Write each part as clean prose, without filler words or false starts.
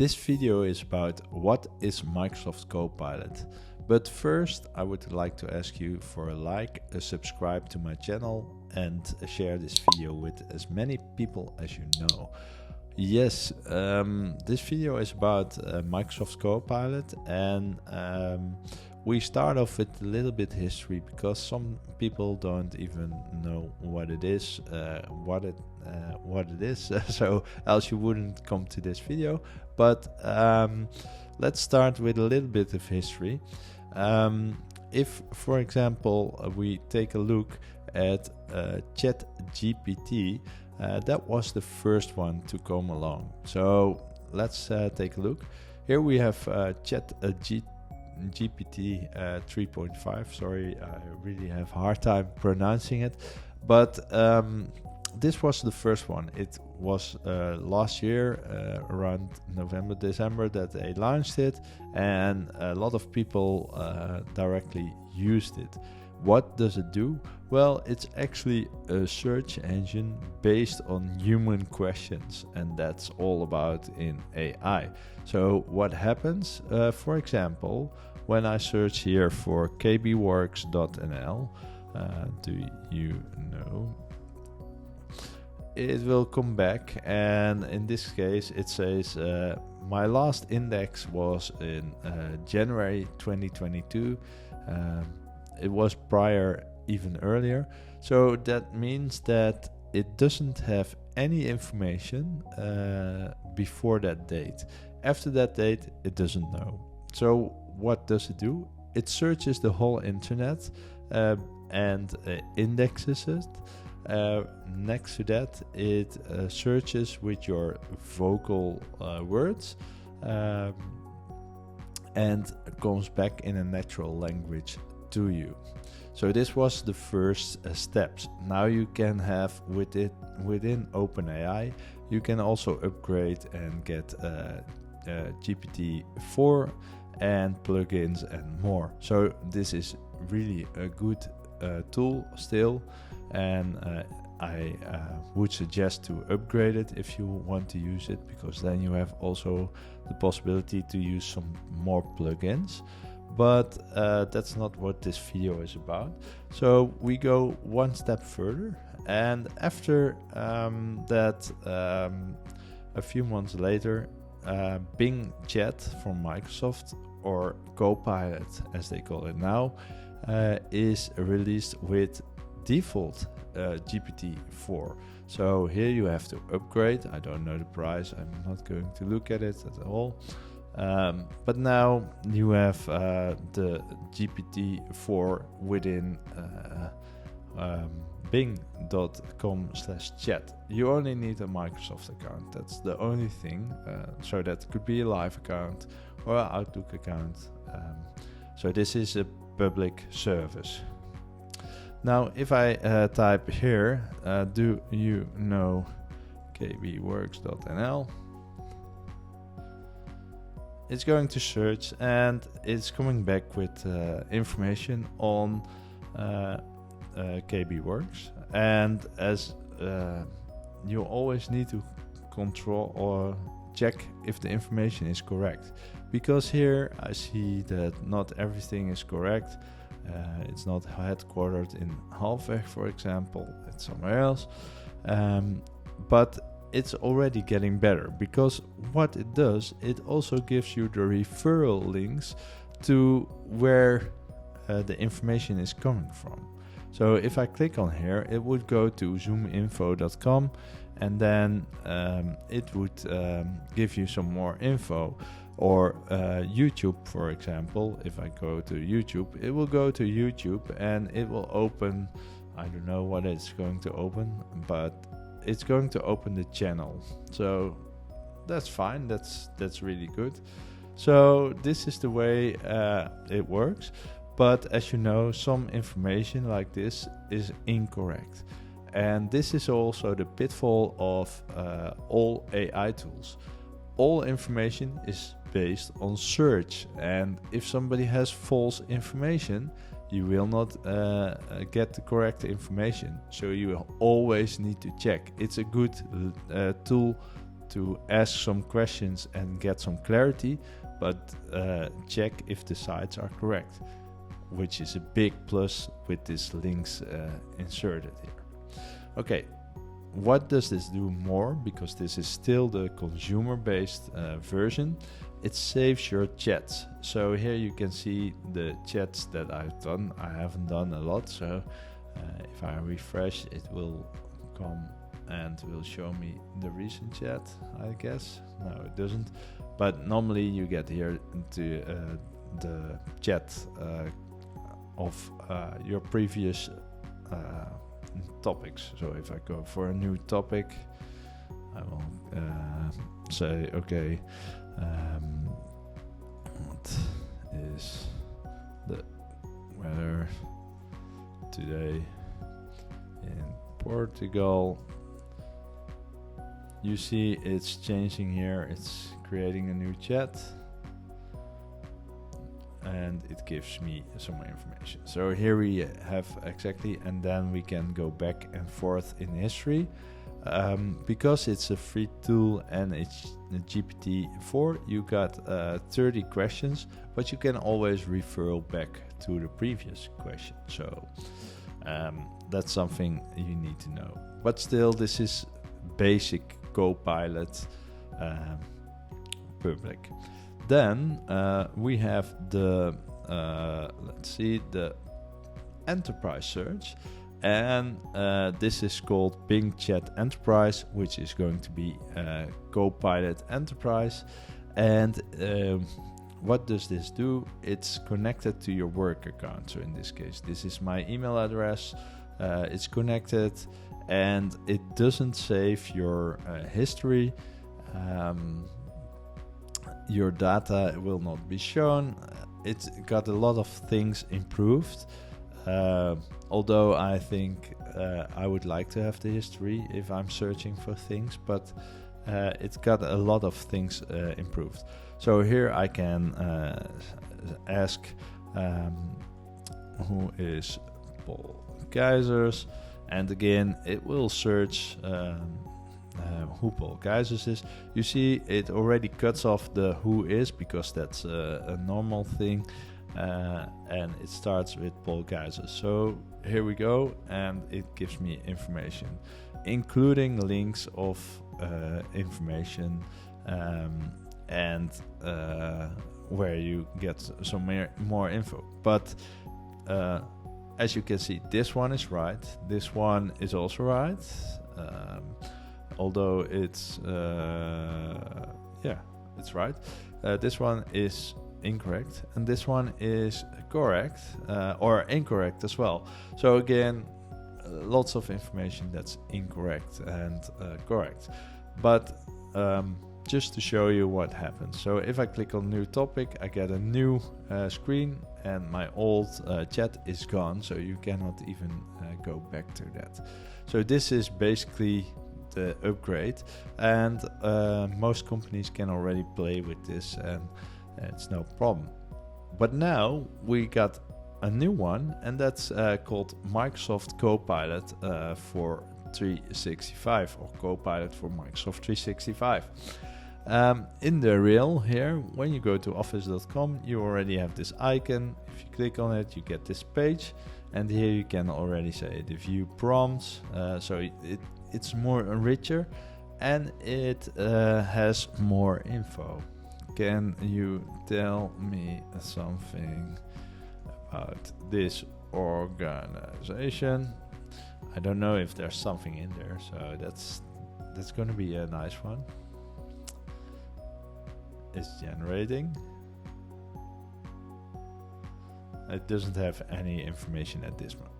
This video is about what is Microsoft Copilot. But first, I would like to ask you for a like, a subscribe to my channel, and share this video with as many people as you know. Yes, this video is about Microsoft Copilot, and we start off with a little bit history because some people don't even know what it is, so else you wouldn't come to this video. But let's start with a little bit of history. If, for example, we take a look at chatgpt, that was the first one to come along. So let's take a look. Here we have chatgpt 3.5. Sorry, I really have a hard time pronouncing it. But this was the first one. It was last year, around November, December, that they launched it, and a lot of people directly used it. What does it do? Well, it's actually a search engine based on human questions, and that's all about in AI. So what happens, for example, when I search here for kbworks.nl, do you know? It will come back, and in this case it says my last index was in January 2022. It was prior even earlier, so that means that it doesn't have any information before that date. After that date, it doesn't know. So what does it do? It searches the whole internet and indexes it. Next to that, it searches with your vocal words and comes back in a natural language to you. So this was the first steps. Now you can have within OpenAI, you can also upgrade and get GPT-4 and plugins and more. So this is really a good tool still, and I would suggest to upgrade it if you want to use it, because then you have also the possibility to use some more plugins. But that's not what this video is about. So we go one step further, and after that, a few months later, Bing Chat from Microsoft, or Copilot as they call it now, is released with default GPT-4. So here you have to upgrade. I don't know the price. I'm not going to look at it at all. But now you have the GPT-4 within bing.com/chat. You only need a Microsoft account. That's the only thing. So that could be a live account or an Outlook account. So this is a public service. Now, if I type here, do you know kbworks.nl? It's going to search, and it's coming back with information on kbworks. And as you always need to control or check if the information is correct, because here I see that not everything is correct. It's not headquartered in Halfweg, for example. It's somewhere else. But it's already getting better, because what it does, it also gives you the referral links to where the information is coming from. So if I click on here, it would go to zoominfo.com, and then it would give you some more info. Or YouTube, for example, if I go to YouTube, it will go to YouTube and it will open, I don't know what it's going to open, but it's going to open the channel. So that's fine, that's really good. So this is the way it works. But as you know, some information like this is incorrect. And this is also the pitfall of all AI tools. All information is based on search, and if somebody has false information, you will not get the correct information. So you always need to check. It's a good tool to ask some questions and get some clarity, but check if the sites are correct, which is a big plus with these links inserted here. Okay, what does this do more? Because this is still the consumer-based version. It saves your chats. So here you can see the chats that I've done. I haven't done a lot, so if I refresh, it will come and will show me the recent chat, I guess. No, it doesn't. But normally you get here to the chat of your previous topics. So if I go for a new topic, I will say, okay, what is the weather today in Portugal? You see it's changing here, it's creating a new chat, and it gives me some more information. So here we have exactly, and then we can go back and forth in history. Because it's a free tool and it's a GPT-4, you got 30 questions, but you can always refer back to the previous question. So that's something you need to know. But still, this is basic Copilot public. Then we have the the enterprise search, and this is called Bing Chat Enterprise, which is going to be Copilot Enterprise. And what does this do? It's connected to your work account. So in this case, this is my email address. It's connected, and it doesn't save your history. Your data will not be shown. It's got a lot of things improved. Although I think I would like to have the history if I'm searching for things, but it's got a lot of things improved. So here I can ask who is Paul Keizers, and again it will search who Paul Keizers is. You see it already cuts off the who is, because that's a normal thing, and it starts with Paul Keizers. So here we go, and it gives me information, including links of information and where you get some more info. But as you can see, this one is right, this one is also right, although it's it's right. This one is incorrect, and this one is correct or incorrect as well. So again, lots of information that's incorrect and correct. But just to show you what happens. So if I click on new topic, I get a new screen, and my old chat is gone, so you cannot even go back to that. So this is basically the upgrade, and most companies can already play with this, and it's no problem. But now we got a new one, and that's called Microsoft Copilot for 365, or Copilot for Microsoft 365. In the reel here, when you go to office.com, you already have this icon. If you click on it, you get this page, and here you can already say the view prompts. So it's more richer, and it has more info. Can you tell me something about this organization? I don't know if there's something in there, so that's going to be a nice one. It's generating. It doesn't have any information at this moment.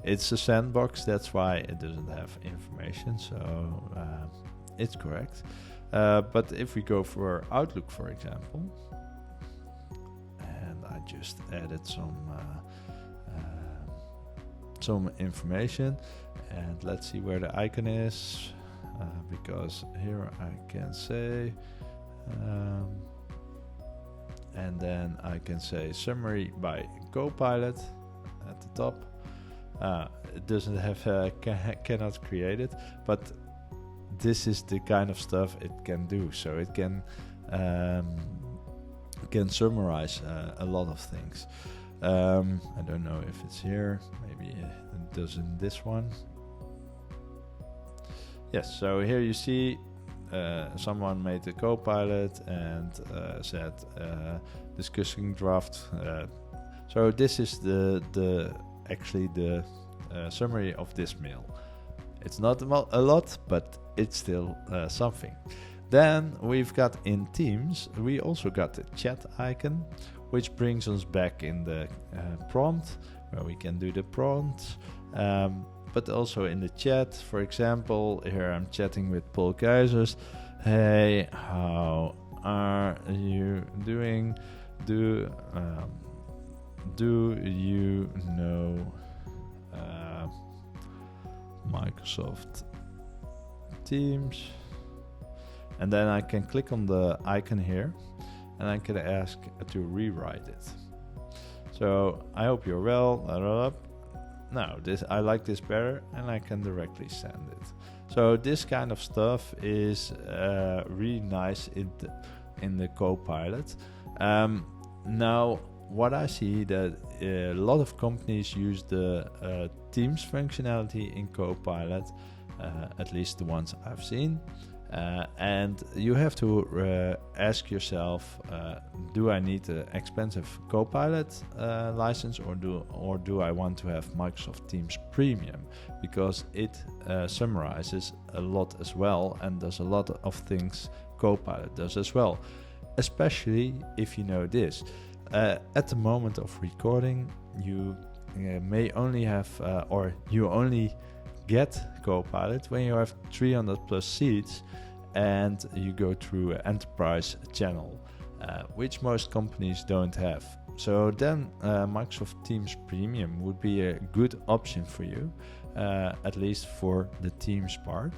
It's a sandbox, that's why it doesn't have information, so it's correct. But if we go for Outlook, for example, and I just added some information, and let's see where the icon is, because here I can say, and then I can say summary by Copilot at the top. It doesn't have cannot create it, but this is the kind of stuff it can do. So it can summarize a lot of things. I don't know if it's here. Maybe it does in this one. Yes, so here you see someone made a Copilot and said discussing draft. So this is the summary of this mail. It's not a lot, but it's still something. Then we've got in Teams, we also got the chat icon, which brings us back in the prompt, where we can do the prompts. But also in the chat, for example, here I'm chatting with Paul Keizers. Hey, how are you doing? Do you know Microsoft Teams? And then I can click on the icon here, and I can ask to rewrite it. So I hope you're well. No, I like this better, and I can directly send it. So this kind of stuff is really nice in the Copilot. Now, what I see that a lot of companies use the Teams functionality in Copilot, at least the ones I've seen. And you have to ask yourself, do I need an expensive Copilot license, or do I want to have Microsoft Teams Premium, because it summarizes a lot as well and does a lot of things Copilot does as well, especially if you know this. At the moment of recording, you may only have or you only get Copilot when you have 300 plus seats and you go through an enterprise channel, which most companies don't have. So then Microsoft Teams Premium would be a good option for you, at least for the Teams part.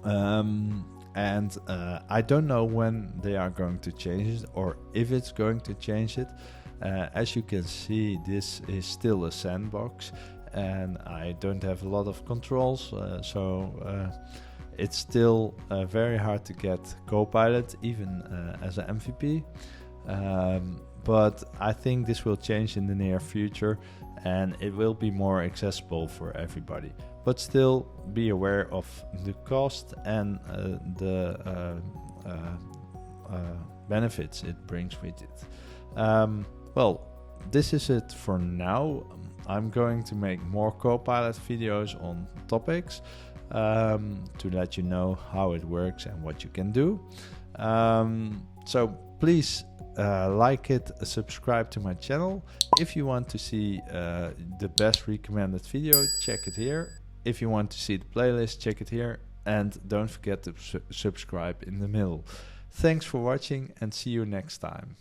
And I don't know when they are going to change it, or if it's going to change it. As you can see, this is still a sandbox, and I don't have a lot of controls, so it's still very hard to get Copilot, even as an MVP. But I think this will change in the near future, and it will be more accessible for everybody. But still be aware of the cost and the benefits it brings with it. Well, this is it for now. I'm going to make more Copilot videos on topics to let you know how it works and what you can do. So please like it, subscribe to my channel. If you want to see the best recommended video, check it here. If you want to see the playlist, check it here. And don't forget to subscribe in the middle. Thanks for watching, and see you next time.